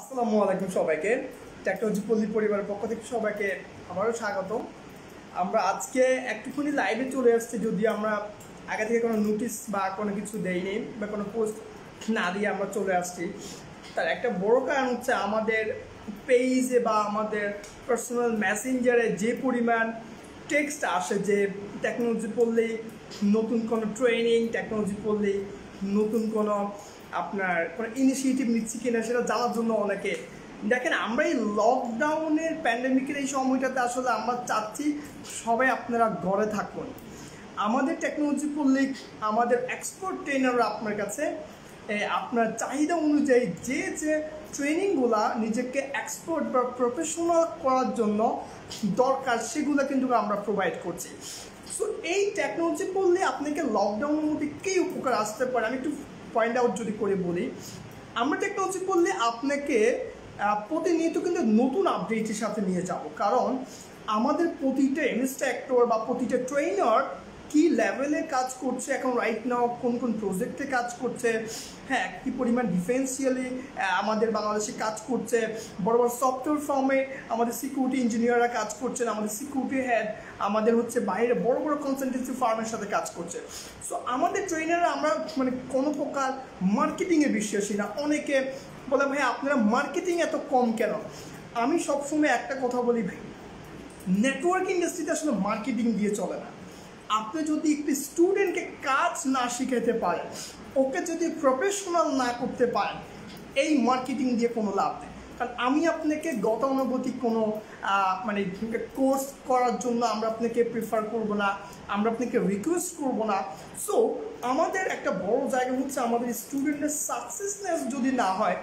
আসসালামু আলাইকুম সবাইকে। টেকনোলজি পল্লী পরিবারের পক্ষ থেকে সবাইকে আবারও স্বাগতম। আমরা আজকে একটুখানি লাইভে চলে আসছি, যদি আমরা আগে থেকে কোনো নোটিশ বা কোনো কিছু দেইনি বা কোনো পোস্ট না দিয়ে আমরা চলে আসছি। তার একটা বড় কারণ হচ্ছে আমাদের পেজে বা আমাদের পার্সোনাল মেসেঞ্জারে যে পরিমাণ টেক্সট আসে যে টেকনোলজি পড়লে নতুন কোনো ট্রেনিং, টেকনোলজি পড়লে নতুন কোনো আপনার কোনো ইনিশিয়েটিভ নিচ্ছি কিনা সেটা জানার জন্য অনেকে দেখেন। আমরা এই লকডাউনের প্যান্ডেমিকের এই সময়টাতে আসলে আমরা চাচ্ছি সবাই আপনারা ঘরে থাকুন। আমাদের টেকনোলজি পড়লে আমাদের এক্সপার্ট ট্রেনাররা আপনার কাছে আপনার চাহিদা অনুযায়ী যে যে ট্রেনিংগুলা নিজেকে এক্সপার্ট বা প্রফেশনাল করার জন্য দরকার সেগুলো কিন্তু আমরা প্রোভাইড করছি। সো এই টেকনোলজি পড়লে আপনাকে লকডাউনের মধ্যে কী উপকার আসতে পারে আমি একটু পয়েন্ট আউট যদি করে বলি। আমরা টেকনোলজি পড়লে আপনাকে প্রতিনিয়ত কিন্তু নতুন আপডেটের সাথে নিয়ে যাব, কারণ আমাদের প্রতিটা ইনস্ট্রাক্টর বা প্রতিটা ট্রেনার কী লেভেলে কাজ করছে, এখন রাইট নাও কোন কোন প্রজেক্টে কাজ করছে, হ্যাঁ কী পরিমাণ ডিফেন্সিয়ালি আমাদের বাংলাদেশে কাজ করছে, বড় বড় সফটওয়্যার ফার্মে আমাদের সিকিউরিটি ইঞ্জিনিয়াররা কাজ করছেন, আমাদের সিকিউরিটি হেড আমাদের হচ্ছে বাইরে বড় বড় কনসালটেন্সি ফার্মের সাথে কাজ করছে। সো আমাদের ট্রেনাররা আমরা কোনো প্রকার মার্কেটিংয়ে বিশ্বাসী না। অনেকে বলে ভাই আপনারা মার্কেটিং এত কম কেন? আমি সবসময় একটা কথা বলি ভাই, নেটওয়ার্ক ইন্ডাস্ট্রিতে আসলে মার্কেটিং দিয়ে চলে না। আপনি যদি একটি স্টুডেন্টকে কাজ না শিখাতে পারেন, ওকে যদি প্রফেশনাল না করতে পারেন, এই মার্কেটিং দিয়ে কোনো লাভ নেই। কারণ আমি আপনাকে গতানুগতিক কোনো কোর্স করার জন্য আমরা আপনাকে প্রিফার করব না, আমরা আপনাকে রিকোয়েস্ট করব না। সো আমাদের একটা বড় জায়গা হচ্ছে আমাদের স্টুডেন্টের সাকসেসনেস যদি না হয়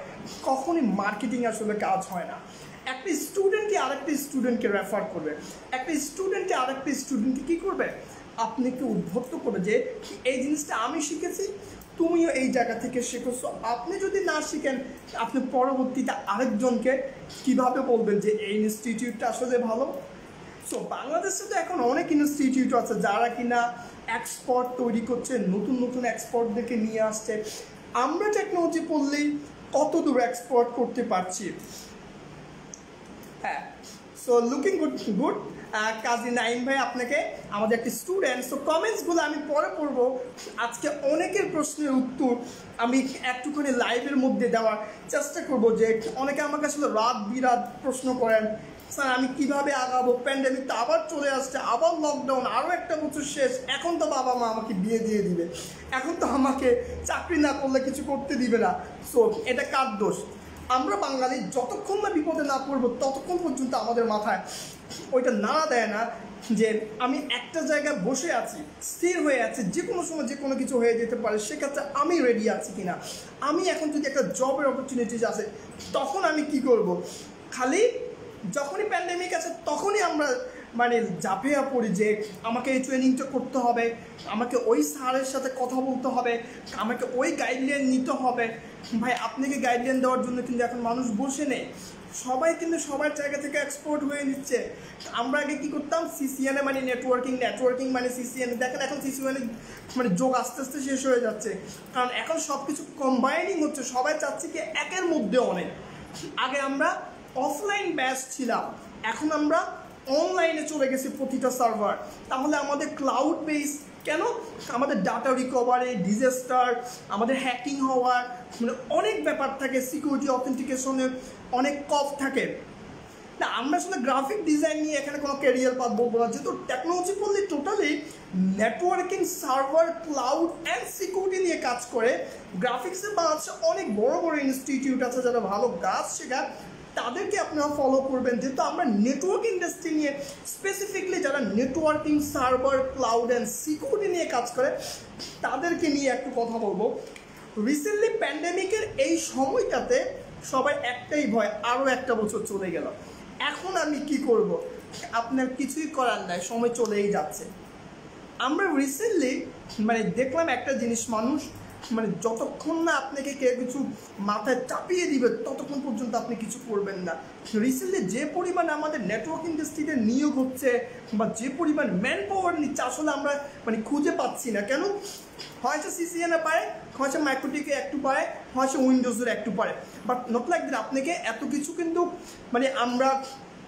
কখনই মার্কেটিং আসলে কাজ হয় না। একটা স্টুডেন্টকে আরেকটা স্টুডেন্টকে রেফার করবে, একটা স্টুডেন্টকে আরেকটা স্টুডেন্টকে কী করবে, আপনাকে উদ্বুদ্ধ করবে যে এই জিনিসটা আমি শিখেছি, তুমিও এই জায়গা থেকে শেখো। সো আপনি যদি না শিখেন আপনি পরবর্তীতে আরেকজনকে কিভাবে বলবেন যে এই ইনস্টিটিউটটা আসলে ভালো। সো বাংলাদেশে তো এখন অনেক ইনস্টিটিউট আছে যারা কিনা এক্সপার্ট তৈরি করছে, নতুন নতুন এক্সপার্টদেরকে নিয়ে আসছে। আমরা টেকনোলজি পড়লেই কত দূর এক্সপার্ট করতে পারছি। হ্যাঁ, সো লুকিং গুড কাজী নাইম ভাই, আপনাকে আমাদের একটি স্টুডেন্ট। সো কমেন্টসগুলো আমি পরে পড়বো। আজকে অনেকের প্রশ্নের উত্তর আমি একটুখানি লাইভের মধ্যে দেওয়ার চেষ্টা করব। যে অনেকে আমাকে আসলে রাত বিরাত প্রশ্ন করেন, স্যার আমি কীভাবে আগাবো, প্যান্ডেমিক তো আবার চলে আসছে, আবার লকডাউন, আরও একটা বছর শেষ, এখন তো বাবা মা আমাকে বিয়ে দিয়ে দিবে, এখন তো আমাকে চাকরি না করলে কিছু করতে দিবে না। সো এটা কার দোষ? আমরা বাঙালি যতক্ষণ না বিপদে না পড়বো ততক্ষণ পর্যন্ত আমাদের মাথায় ওইটা নাড়া দেয় না যে আমি একটা জায়গায় বসে আছি, স্থির হয়ে আছে, যে কোনো সময় যে কোনো কিছু হয়ে যেতে পারে, সেক্ষেত্রে আমি রেডি আছি কিনা। আমি এখন যদি একটা জবের অপরচুনিটিস আছে তখন আমি কি করব? খালি যখনই প্যান্ডেমিক আছে তখনই আমরা ঝাঁপিয়ে পড়ি যে আমাকে এই ট্রেনিংটা করতে হবে, আমাকে ওই স্যারের সাথে কথা বলতে হবে, আমাকে ওই গাইডলাইন নিতে হবে। ভাই আপনাকে গাইডলাইন দেওয়ার জন্য কিন্তু এখন মানুষ বসে নেই, সবাই কিন্তু সবার জায়গা থেকে এক্সপোর্ট হয়ে নিচ্ছে। আমরা আগে কী করতাম, সিসিএনএ নেটওয়ার্কিং সিসিএনএ, দেখেন এখন সিসিএনএ যোগ আস্তে আস্তে শেষ হয়ে যাচ্ছে, কারণ এখন সব কিছু কম্বাইনিং হচ্ছে। সবাই চাচ্ছে কি একের মধ্যে অনেক। আগে আমরা অফলাইন ব্যাচ ছিলাম, এখন আমরা অনলাইনে চলে গেছি প্রতিটা সার্ভার। তাহলে আমাদের ক্লাউড বেস কেন? আমাদের ডাটা রিকভারি, ডিজাস্টার, আমাদের হ্যাকিং হওয়ার অনেক ব্যাপার থাকে, সিকিউরিটি অথেন্টিকেশনের অনেক কফ থাকে না। আমরা আসলে গ্রাফিক ডিজাইন নিয়ে এখানে কোনো ক্যারিয়ার পাথ বলবো না, যেহেতু টেকনোলজি পড়লে totally networking, server, cloud and security নিয়ে কাজ করে। গ্রাফিক্সের বাংলাদেশে অনেক বড় বড় ইনস্টিটিউট আছে যারা ভালো কাজ শেখায়, তাদেরকে আপনারা ফলো করবেন। যেহেতু আমরা নেটওয়ার্ক ইন্ডাস্ট্রি নিয়ে স্পেসিফিকলি যারা networking, server, cloud and security নিয়ে কাজ করে তাদেরকে নিয়ে একটু কথা বলবো। রিসেন্টলি প্যান্ডেমিকের এই সময়টাতে সবাই একটাই ভয়, আরও একটা বছর চলে গেল, এখন আমি কি করব? আপনার কিছুই করার নাই, সময় চলেই যাচ্ছে। আমরা রিসেন্টলি দেখলাম একটা জিনিস, মানুষ যতক্ষণ না আপনাকে কেউ কিছু মাথায় চাপিয়ে দিবে ততক্ষণ পর্যন্ত আপনি কিছু করবেন না। রিসেন্টলি যে পরিমাণ আমাদের নেটওয়ার্ক ইন্ডাস্ট্রিতে নিয়োগ হচ্ছে বা যে পরিমাণ ম্যান পাওয়ার নিচ্ছে আসলে আমরা খুঁজে পাচ্ছি না। কেন? হয়তো সিসিএনে পারে, হয়তো মাইক্রোটিকে একটু পারে, হয়তো উইন্ডোজের একটু পারে, বাট নট লাইক দ্যাট। আপনাকে এত কিছু কিন্তু মানে আমরা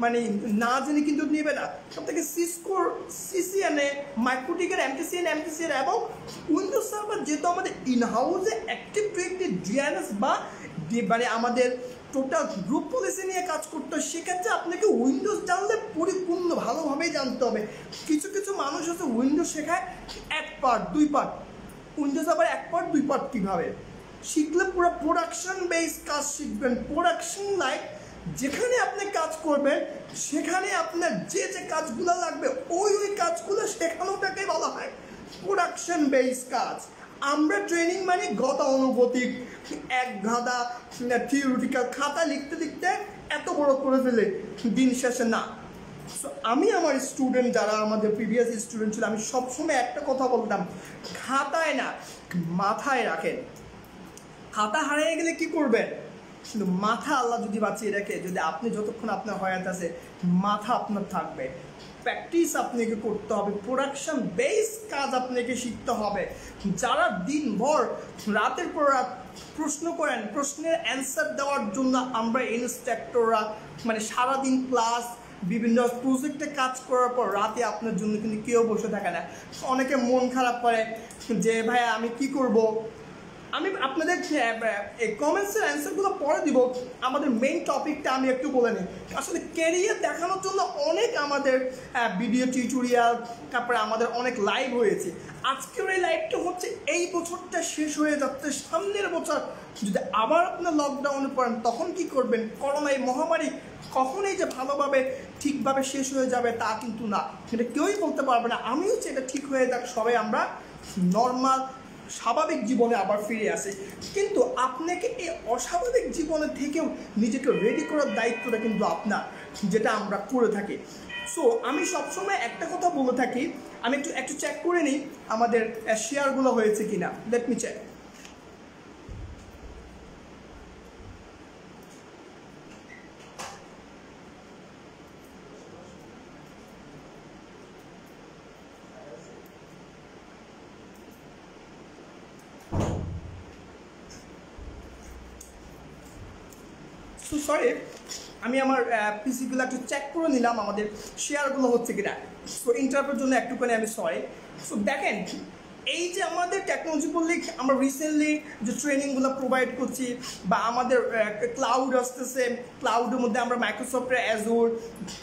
মানে না জেনে কিন্তু নেবে না। সব থেকে সিসকোর সিসিএনে, মাইক্রোটিকের এমটিসিএন এবং উইন্ডোজ সার্ভার যেহেতু আমাদের ইনহাউসে অ্যাক্টিভ ডিরেক্টরি ডিএনএস বা মানে আমাদের টোটাল গ্রুপ পলিসি নিয়ে কাজ করতে হয়, সেক্ষেত্রে আপনাকে উইন্ডোজ জানলে পরিপূর্ণ ভালোভাবেই জানতে হবে। কিছু কিছু মানুষ হচ্ছে উইন্ডোজ শেখায় 1 পার্ট 2 পার্ট, উইন্ডোজ আবার 1 পার্ট 2 পার্ট কীভাবে শিখলে পুরো প্রোডাকশন বেস কাজ শিখবেন। প্রোডাকশন লাইক যেখানে আপনি কাজ করবেন সেখানে আপনার যে যে কাজগুলো লাগবে ওই কাজগুলো শেখানোটাকে বলা হয় প্রোডাকশন বেস কাজ। আমরা ট্রেনিং মানে গতানুগতিক এক গাদা থিওরিটিক্যাল খাতা লিখতে লিখতে এত বড় করে ফেলে দিন শেষে না। সো আমি আমার স্টুডেন্ট যারা আমাদের প্রিভিয়াস স্টুডেন্ট ছিল, আমি সবসময় একটা কথা বলতাম, খাতায় না মাথায় রাখেন। খাতা হারিয়ে গেলে কি করবেন? কিন্তু মাথা আল্লাহ যদি বাঁচিয়ে রাখে, যদি আপনি যতক্ষণ আপনার হয়াত আছে মাথা আপনার থাকবে। প্র্যাকটিস আপনাকে করতে হবে, প্রোডাকশন বেস কাজ আপনাকে শিখতে হবে। যারা দিনভর রাতের পর রাত প্রশ্ন করেন, প্রশ্নের অ্যান্সার দেওয়ার জন্য আমরা ইনস্ট্রাক্টররা মানে সারাদিন ক্লাস বিভিন্ন প্রজেক্টে কাজ করার পর রাতে আপনার জন্য কিন্তু কেউ বসে থাকে না। অনেকে মন খারাপ করে যে ভাই আমি কি করব। আমি আপনাদের কমেন্টসের অ্যান্সারগুলো পরে দিব, আমাদের মেইন টপিকটা আমি একটু বলে নিই। আসলে ক্যারিয়ার দেখানোর জন্য অনেক আমাদের ভিডিও টিউটোরিয়াল, তারপরে আমাদের অনেক লাইভ হয়েছে। আজকের এই লাইভটা হচ্ছে এই বছরটা শেষ হয়ে যাচ্ছে, সামনের বছর যদি আবার আপনার লকডাউনে পড়েন তখন কি করবেন? করোনা এই মহামারী কখনোই যে ভালোভাবে ঠিকভাবে শেষ হয়ে যাবে তা কিন্তু না, এটা কেউই বলতে পারবে না। আমি হচ্ছে এটা ঠিক হয়ে যাক, সবাই আমরা নর্মাল স্বাভাবিক জীবনে আবার ফিরে আসে। কিন্তু আপনাকে এই অস্বাভাবিক জীবনে থেকেও নিজেকে রেডি করার দায়িত্বটা কিন্তু আপনার, যেটা আমরা করে থাকি। সো আমি সবসময় একটা কথা বলে থাকি, আমি একটু চেক করে নিই আমাদের শেয়ারগুলো হয়েছে কিনা। Let me check. So sorry, আমি আমার পিসিগুলো একটু চেক করে নিলাম আমাদের শেয়ারগুলো হচ্ছে কিনা। সো ইন্টারভিউর জন্য একটুখানি আমি সরি। সো দেখেন, এই যে আমাদের টেকনোলজি বললে আমরা রিসেন্টলি যে ট্রেনিংগুলো প্রোভাইড করছি বা আমাদের ক্লাউড আসতেছে, ক্লাউডের মধ্যে আমরা মাইক্রোসফটের অ্যাজুর,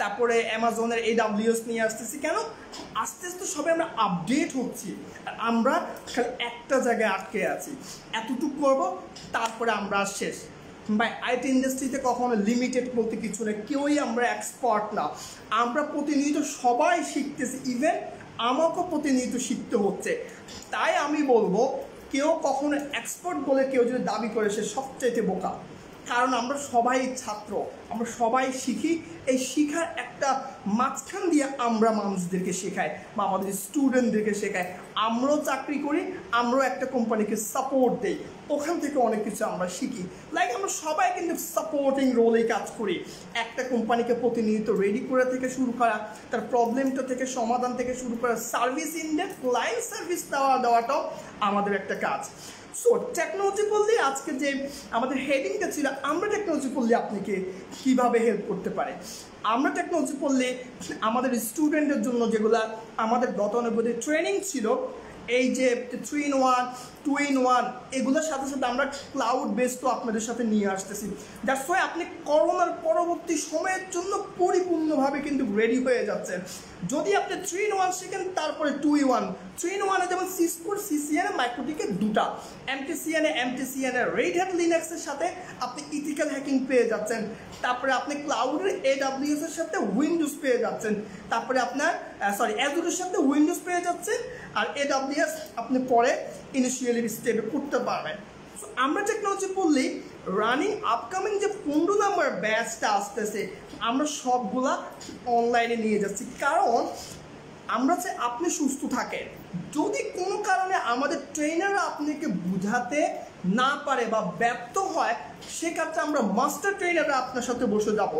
তারপরে অ্যামাজনের AWS নিয়ে আসতেছি। কেন? আস্তে আস্তে সবাই আমরা আপডেট হচ্ছি, আর আমরা খালি একটা জায়গায় আটকে আছি, এতটুকু করবো তারপরে আমরা শেষ। ভাই আইটি ইন্ডাস্ট্রিতে কখনো লিমিটেড বলতে কিছু নেই, কেউই আমরা এক্সপার্ট না, আমরা প্রতিনিয়ত সবাই শিখতেছি, ইভেন আমাকেও প্রতিনিয়ত শিখতে হচ্ছে। তাই আমি বলবো কেউ কখনো এক্সপার্ট বলে কেউ যদি দাবি করে সে সবচাইতে বোকা। কারণ আমরা সবাই ছাত্র, আমরা সবাই শিখি, এই শিখার একটা মাঝখান দিয়ে আমরা মানুষদেরকে শেখাই বা আমাদের স্টুডেন্টদেরকে শেখাই। আমরাও চাকরি করি, আমরাও একটা কোম্পানিকে সাপোর্ট দিই, ওখান থেকে অনেক কিছু আমরা শিখি। লাইক আমরা সবাই কিন্তু সাপোর্টিং রোলেই কাজ করি। একটা কোম্পানিকে প্রতিনিয়ত রেডি করা থেকে শুরু করা, তার প্রবলেমটা থেকে সমাধান থেকে শুরু করা, সার্ভিস ইন্ডেক্স ক্লায়েন্ট সার্ভিস দেওয়াটাও আমাদের একটা কাজ। সো টেকনোলজি বললে আজকে যে আমাদের হেডিংটা ছিল, আমরা টেকনোলজি পড়লে আপনাকে কীভাবে হেল্প করতে পারে। আমরা টেকনোলজি পড়লে আমাদের স্টুডেন্টের জন্য যেগুলো আমাদের গতানুগতিক ট্রেনিং ছিল, এই যে 3-in-1 2-in-1 এগুলোর সাথে সাথে আমরা ক্লাউড বেসড তো আপনাদের সাথে নিয়ে আসতেছি। দ্যাটস ওয়াই আপনি করোনার পরবর্তী সময়ের জন্য পরিপূর্ণভাবে কিন্তু রেডি হয়ে যাচ্ছেন। যদি আপনি 3-in-1 শিখেন তারপরে 2-in-1, 3-in-1 যেমন সিসকোর সিসিএন মাইক্রোটিকে দুটা, এমটিসিএন রেড হ্যাট লিনাক্সের সাথে আপনি ইথিক্যাল হ্যাকিং পেয়ে যাচ্ছেন, তারপরে আপনি ক্লাউডের AWS এর সাথে উইন্ডোজ পেয়ে যাচ্ছেন, তারপরে আপনার অ্যাজুরের সাথে উইন্ডোজ পেয়ে যাচ্ছেন, আর AWS আপনি পরে ইনিশিয়ালি স্টেপে করতে পারবেন। সো আমরা টেকনোলজি বললেই রানিং আপকামিং যে 15 নম্বর ব্যাচটা আসতেছে আমরা সবগুলা অনলাইনে নিয়ে যাচ্ছি, কারণ আমরা চাই আপনি সুস্থ থাকেন। যদি কোনো কারণে আমাদের ট্রেনাররা আপনাকে বোঝাতে না পারে বা ব্যর্থ হয়, সেক্ষেত্রে আমরা মাস্টার ট্রেনাররা আপনার সাথে বসে যাব।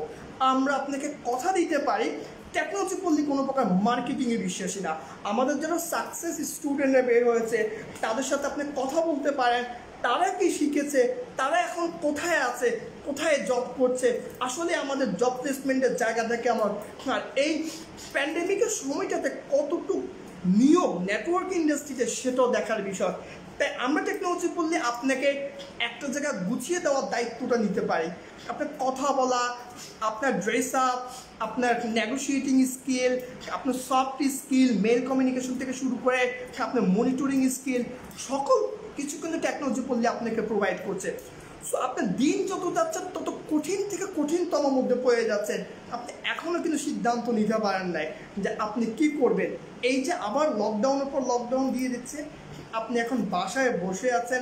আমরা আপনাকে কথা দিতে পারি টেকনোলজি পল্লী কোনো প্রকার মার্কেটিংয়ে বিশ্বাসী না। আমাদের যারা সাকসেস স্টুডেন্টরা বের হয়েছে তাদের সাথে আপনি কথা বলতে পারেন, তারা কি শিখেছে, তারা এখন কোথায় আছে, কোথায় জব করছে, আসলে আমাদের জব প্লেসমেন্টের জায়গা থেকে আমার আর এই প্যান্ডেমিকের সময়টাতে কতটুকু নিয়ম নেটওয়ার্ক ইন্ডাস্ট্রিতে সেটাও দেখার বিষয়। তাই আমরা টেকনোলজি পড়লে আপনাকে একটা জায়গা গুছিয়ে দেওয়ার দায়িত্বটা নিতে পারি। আপনার কথা বলা, আপনার ড্রেস আপ, আপনার নেগোশিয়েটিং স্কিল, আপনার সফট স্কিল, মেল কমিউনিকেশন থেকে শুরু করে আপনার মনিটরিং স্কিল, সকল কিছু কিন্তু টেকনোলজি পড়লে আপনাকে প্রোভাইড করছে। সো আপনার দিন যত যাচ্ছে তত কঠিন থেকে কঠিনতম মধ্যে পড়ে যাচ্ছেন, আপনি এখনও কিন্তু সিদ্ধান্ত নিতে পারেন নাই যে আপনি কি করবেন। এই যে আবার লকডাউনের পর লকডাউন দিয়ে দিচ্ছে, আপনি এখন বাসায় বসে আছেন,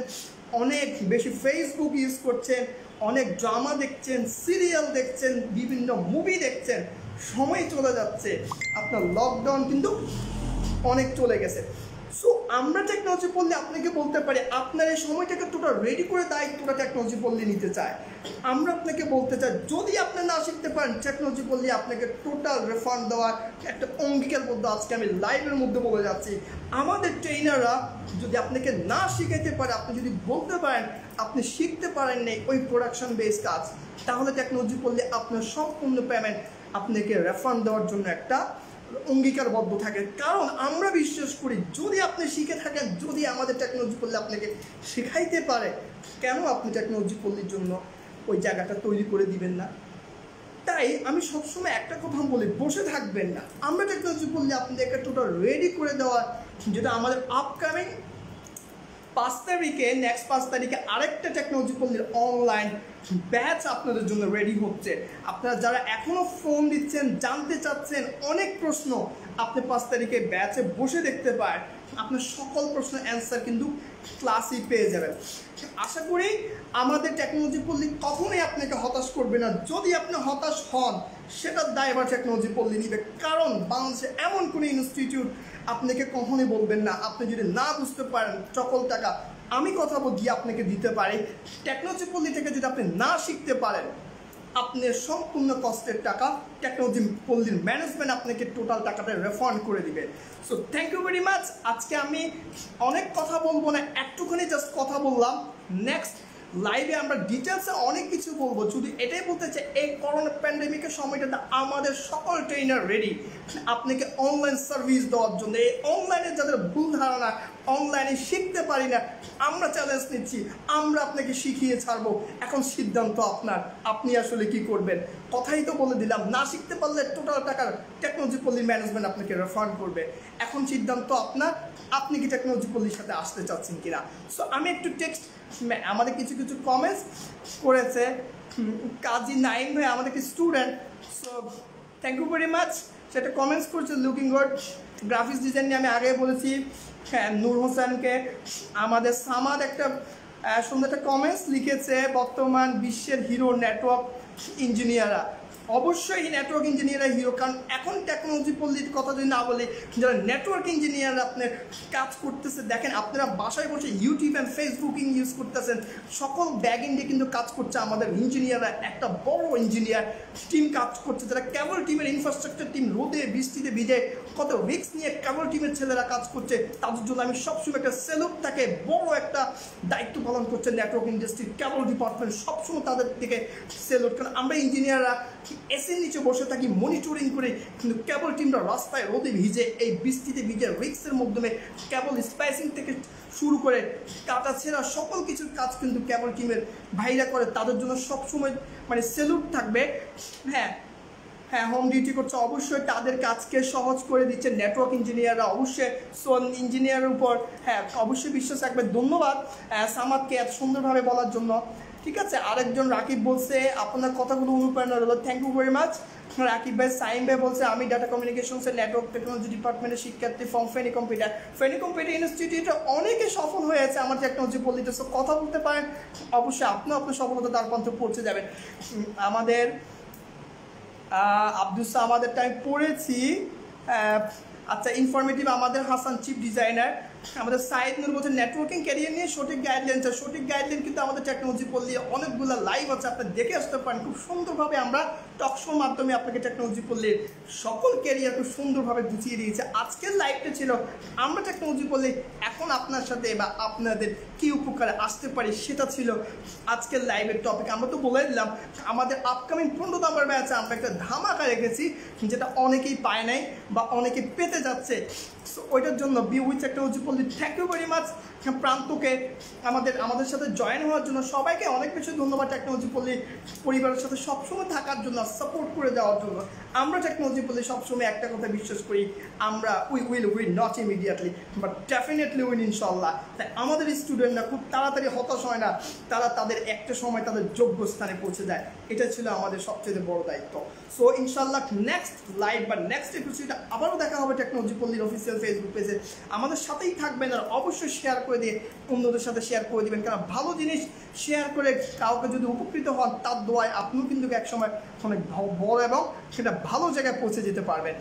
অনেক বেশি ফেসবুক ইউজ করছেন, অনেক ড্রামা দেখছেন, সিরিয়াল দেখছেন, বিভিন্ন মুভি দেখছেন, সময় চলে যাচ্ছে, আপনার লকডাউন কিন্তু অনেক চলে গেছে। সো আমরা টেকনোলজি পড়লে আপনাকে বলতে পারি আপনার এই সময়টাকে টোটাল রেডি করে দায়িত্বটা টেকনোলজি পড়লে নিতে চায়। আমরা আপনাকে বলতে চাই যদি আপনি না শিখতে পারেন টেকনোলজি পড়লে আপনাকে টোটাল রিফান্ড দেওয়ার একটা অঙ্গীকারবদ্ধ আজকে আমি লাইভের মধ্যে বলে যাচ্ছি। আমাদের ট্রেনাররা যদি আপনাকে না শিখাইতে পারে, আপনি যদি বলতে পারেন আপনি শিখতে পারেন নাই ওই প্রোডাকশন বেস কাজ, তাহলে টেকনোলজি পড়লে আপনার সম্পূর্ণ পেমেন্ট আপনাকে রিফান্ড দেওয়ার জন্য একটা অঙ্গীকারবদ্ধ থাকে। কারণ আমরা বিশ্বাস করি যদি আপনি শিখে থাকেন, যদি আমাদের টেকনোলজি পড়লে আপনাকে শেখাইতে পারে, কেন আপনি টেকনোলজি পড়লির জন্য ওই জায়গাটা তৈরি করে দিবেন না? তাই আমি সবসময় একটা কথা বলি, বসে থাকবেন না। আমরা টেকনোলজি পড়লে আপনাদেরকে টোটাল রেডি করে দেওয়া, যেটা আমাদের আপকামিং 5 তারিখে নেক্সট 5 তারিখে আরেকটা টেকনোলজি পল্লীর অনলাইন ব্যাচ আপনাদের জন্য রেডি হচ্ছে। আপনারা যারা এখনও ফোন দিচ্ছেন, জানতে চাচ্ছেন অনেক প্রশ্ন, আপনি 5 তারিখে ব্যাচে বসে দেখতে পারেন, আপনার সকল প্রশ্নের অ্যান্সার কিন্তু ক্লাসেই পেয়ে যাবেন। আশা করি আমাদের টেকনোলজি পল্লী কখনোই আপনাকে হতাশ করবে না। যদি আপনি হতাশ হন সেটার দায়ভার টেকনোলজি পল্লী নিবে, কারণ বাংলাদেশে এমন কোনো ইনস্টিটিউট আপনাকে কখনোই বলবেন না আপনি যদি না বুঝতে পারেন সকল টাকা আমি কথা দিয়ে আপনাকে দিতে পারি। টেকনোলজি পল্লী থেকে যদি আপনি না শিখতে পারেন, আপনার সম্পূর্ণ কষ্টের টাকা টেকনোলজি পল্লীর ম্যানেজমেন্ট আপনাকে টোটাল টাকাটা রিফান্ড করে দিবে। So thank you very much. আজকে আমি অনেক কথা বলবো না, একটুখানি জাস্ট কথা বললাম। নেক্সট লাইভে আমরা ডিটেলসে অনেক কিছু বলবো। যদি এটাই বলতে চাই এই করোনা প্যান্ডেমিকের সময়টাতে আমাদের সকল ট্রেনার রেডি আপনাকে অনলাইন সার্ভিস দেওয়ার জন্য। এই অনলাইনে যাদের ভুল ধারণা, অনলাইনে শিখতে পারি না, আমরা চ্যালেঞ্জ নিচ্ছি, আমরা আপনাকে শিখিয়ে ছাড়বো। এখন সিদ্ধান্ত আপনার, আপনি আসলে কি করবেন। কথাই তো বলে দিলাম, না শিখতে পারলে টোটাল টাকার টেকনোলজি পল্লীর ম্যানেজমেন্ট আপনাকে রিফান্ড করবে। এখন সিদ্ধান্ত আপনার, আপনি কি টেকনোলজি পল্লীর সাথে আসতে চাচ্ছেন কিনা। সো আমি একটু টেক্সট, আমাদের কিছু কিছু কমেন্টস করেছে কাজী নাইম ভাই, আমাদের কি student. So thank you very much. সেটা কমেন্টস করছে লুকিং গুড গ্রাফিক্স ডিজাইন নিয়ে আমি আগে বলেছি। হ্যাঁ, নূর হোসেনকে আমাদের সামাদ একটা সুন্দর একটা কমেন্টস লিখেছে, বর্তমান বিশ্বের হিরো নেটওয়ার্ক ইঞ্জিনিয়াররা। অবশ্যই নেটওয়ার্ক ইঞ্জিনিয়াররা হিরো, কারণ এখন টেকনোলজি পল্লীর কথা যদি না বলে, যারা নেটওয়ার্ক ইঞ্জিনিয়াররা আপনার কাজ করতেছে, দেখেন আপনারা বাসায় বসে ইউটিউব অ্যান্ড ফেসবুকিং ইউজ করতেছেন, সকল ব্যাগ ইন্ডিয়ে কিন্তু কাজ করছে আমাদের ইঞ্জিনিয়াররা। একটা বড় ইঞ্জিনিয়ার টিম কাজ করছে, যারা কেবল টিমের ইনফ্রাস্ট্রাকচার টিম রোদে বৃষ্টিতে ভিজে কত রিস্ক নিয়ে কেবল টিমের ছেলেরা কাজ করছে, তাদের জন্য আমি সবসময় একটা সেলুট থাকে, বড় একটা দায়িত্ব পালন করছে নেটওয়ার্ক ইন্ডাস্ট্রি কেবল ডিপার্টমেন্ট, সবসময় তাদের থেকে সেলুট। কারণ আমরা ইঞ্জিনিয়াররা এসির নিচে বসে থাকি মনিটরিং করে, কিন্তু কেবল টিমরা রাস্তায় রোদে ভিজে এই বৃষ্টিতে ভিজে রিক্সের মাধ্যমে কেবল স্পাইসিং থেকে শুরু করে কাটা ছেঁড়া সকল কিছুর কাজ কিন্তু কেবল টিমের ভাইরা করে, তাদের জন্য সবসময় মানে সেলুট থাকবে। হ্যাঁ হ্যাঁ, হোম ডিউটি করছে, অবশ্যই তাদের কাজকে সহজ করে দিচ্ছে নেটওয়ার্ক ইঞ্জিনিয়াররা। অবশ্যই ইঞ্জিনিয়ারের উপর হ্যাঁ অবশ্যই বিশ্বাস রাখবে। ধন্যবাদ সামাদকে এত সুন্দরভাবে বলার জন্য। ঠিক আছে, আরেকজন রাকিব বলছে আপনার কথাগুলো অনুপ্রেরণা হলো, thank you very much Rakib ভাই। সাইম ভাই বলছে আমি ডাটা কমিউনিকেশনসের নেটওয়ার্ক টেকনোলজি ডিপার্টমেন্টের শিক্ষার্থী ফ্রম ফেনী কম্পিউটার ইনস্টিটিউটে অনেকে সফল হয়েছে আমার টেকনোলজি পল্লীতে। সো কথা বলতে পারেন, অবশ্যই আপনিও আপনার সফলতা তার পন্থে পৌঁছে যাবেন। আমাদের আব্দুস আমাদেরটা আমি পড়েছি। আচ্ছা, ইনফরমেটিভ আমাদের হাসান চিফ ডিজাইনার, আমাদের সাইদ নূর বলছে নেটওয়ার্কিং ক্যারিয়ার নিয়ে সঠিক গাইডলাইন, সঠিক গাইডলাইন কিন্তু আমাদের টেকনোলজি পল্লী অনেকগুলো লাইভ আছে, আপনি দেখে আসতে পারেন। খুব সুন্দরভাবে আমরা টকশোর মাধ্যমে আপনাকে টেকনোলজি পল্লীর সকল ক্যারিয়ার খুব সুন্দরভাবে গুছিয়ে দিয়েছে। আজকের লাইভটা ছিল আমরা টেকনোলজি পল্লী এখন আপনার সাথে বা আপনাদের কি উপকারে আসতে পারি, সেটা ছিল আজকের লাইভের টপিক। আমরা তো বলে দিলাম আমাদের আপকামিং 15 নম্বর ব্যাচে আমরা একটা ধামাকা রেখেছি, যেটা অনেকেই পায় নাই বা অনেকে পেতে যাচ্ছে। সো ওইটার জন্য বি উইথ টেকনোলজি পল্লী থ্যাংক ইউ ভেরি মাচ প্রান্তকে আমাদের সাথে জয়েন হওয়ার জন্য সবাইকে অনেক বেশি ধন্যবাদ। টেকনোলজি পল্লী পরিবারের সাথে সবসময় থাকার জন্য, সাপোর্ট করে দেওয়ার জন্য। আমরা টেকনোলজি পল্লী সবসময় একটা কথা বিশ্বাস করি, আমরা we will win not immediately but definitely win ইনশাল্লাহ। তাই আমাদের স্টুডেন্টরা খুব তাড়াতাড়ি হতাশ হয় না, তারা তাদের একটা সময় তাদের যোগ্য স্থানে পৌঁছে যায়। এটা ছিল আমাদের সবচেয়ে বড় দায়িত্ব। সো ইনশাল্লাহ নেক্সট লাইভ বা নেক্সট এপিসোডে আবারও দেখা হবে টেকনোলজি পল্লীর অফিসিয়াল ফেসবুক পেজে। আমাদের সাথেই থাকবেন আর অবশ্যই শেয়ার করে দিয়ে অন্যদের সাথে শেয়ার করে দিবেন, কারণ ভালো জিনিস শেয়ার করে কাউকে যদি উপকৃত হন তার দোয়ায় আপনিও কিন্তু একসময় অনেক বড় এবং সেটা ভালো জায়গায় পৌঁছে যেতে পারবেন।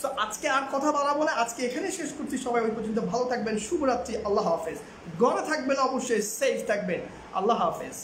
সো আজকে আর কথা বাড়াবো না, আজকে এখানে শেষ করছি। সবাই ওই পর্যন্ত ভালো থাকবেন, শুভরাত্রি, আল্লাহ হাফেজ। ঘরে থাকবেন, অবশ্যই সেফ থাকবেন, আল্লাহ হাফেজ।